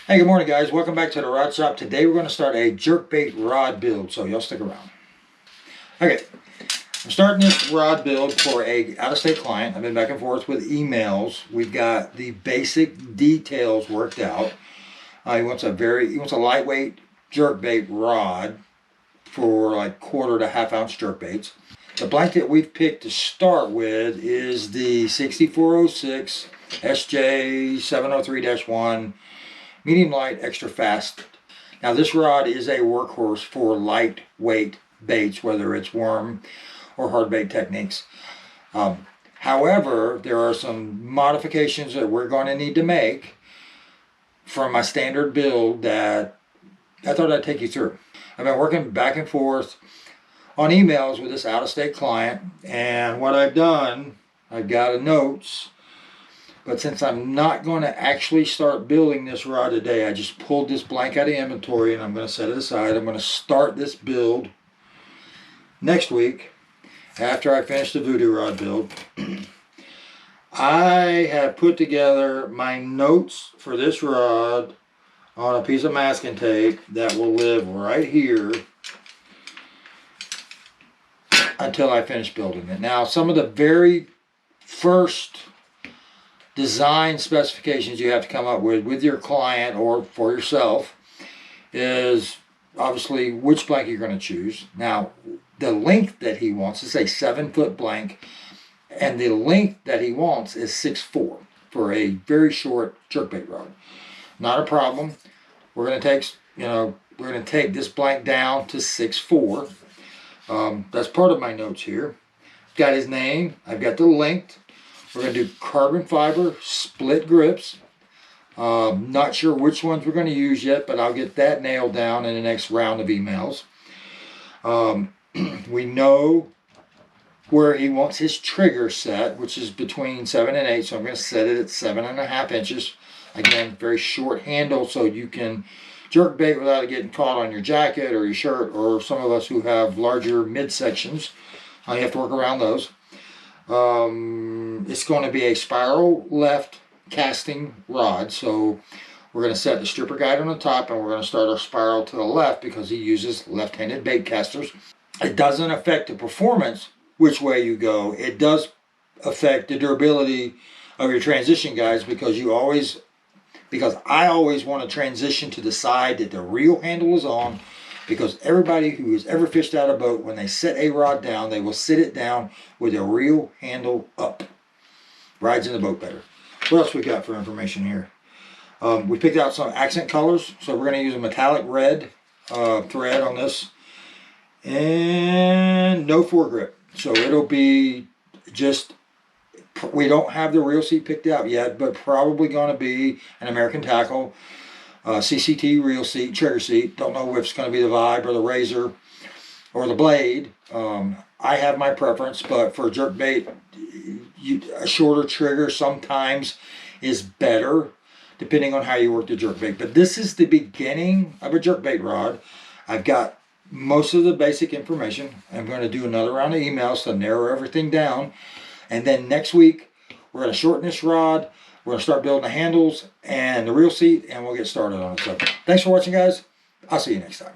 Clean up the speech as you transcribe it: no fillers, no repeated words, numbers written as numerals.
Hey, good morning, guys. Welcome back to the Rod Shop. Today we're going to start a jerkbait rod build, so y'all stick around. Okay, I'm starting this rod build for a out-of-state client. I've been back and forth with emails. We've got the basic details worked out. He wants a lightweight jerkbait rod for like quarter to half ounce jerkbaits. The blanket we've picked to start with is the 6406 SJ703-1 medium light extra fast. Now this rod is a workhorse for lightweight baits, whether it's worm or hard bait techniques. However, there are some modifications that we're going to need to make from my standard build that I thought I'd take you through. I've been working back and forth on emails with this out-of-state client, and what I've done, I've got a notes. But since I'm not going to actually start building this rod today, I just pulled this blank out of inventory and I'm going to set it aside. I'm going to start this build next week after I finish the Voodoo rod build. I have put together my notes for this rod on a piece of masking tape that will live right here until I finish building it. Now, some of the very first design specifications you have to come up with your client or for yourself is obviously which blank you're going to choose. Now, the length that he wants is a 7-foot blank, and the length that he wants is 6'4" for a very short jerkbait rod. Not a problem. We're going to take this blank down to 6'4". That's part of my notes here. I've got his name. I've got the length. We're going to do carbon fiber split grips. Not sure which ones we're going to use yet, but I'll get that nailed down in the next round of emails. We know where he wants his trigger set, which is between 7 and 8, so I'm going to set it at 7.5 inches. Again, very short handle so you can jerk bait without it getting caught on your jacket or your shirt, or some of us who have larger midsections. You have to work around those. It's going to be a spiral left casting rod, so we're going to set the stripper guide on the top and we're going to start our spiral to the left because he uses left-handed bait casters. It doesn't affect the performance which way you go. It does affect the durability of your transition guides because I always want to transition to the side that the reel handle is on, because everybody who has ever fished out a boat, when they set a rod down, they will sit it down with the reel handle up. Rides in the boat better. What else we got for information here? We picked out some accent colors, so we're going to use a metallic red thread on this, and no foregrip. So it'll be just, we don't have the reel seat picked out yet, but probably going to be an American Tackle CCT reel seat, trigger seat. Don't know if it's going to be the Vibe or the Razor or the Blade. I have my preference, but for jerkbait, a shorter trigger sometimes is better, depending on how you work the jerkbait. But this is the beginning of a jerkbait rod. I've got most of the basic information. I'm going to do another round of emails to narrow everything down. And then next week, we're going to shorten this rod. We're going to start building the handles and the reel seat, and we'll get started on it. So thanks for watching, guys. I'll see you next time.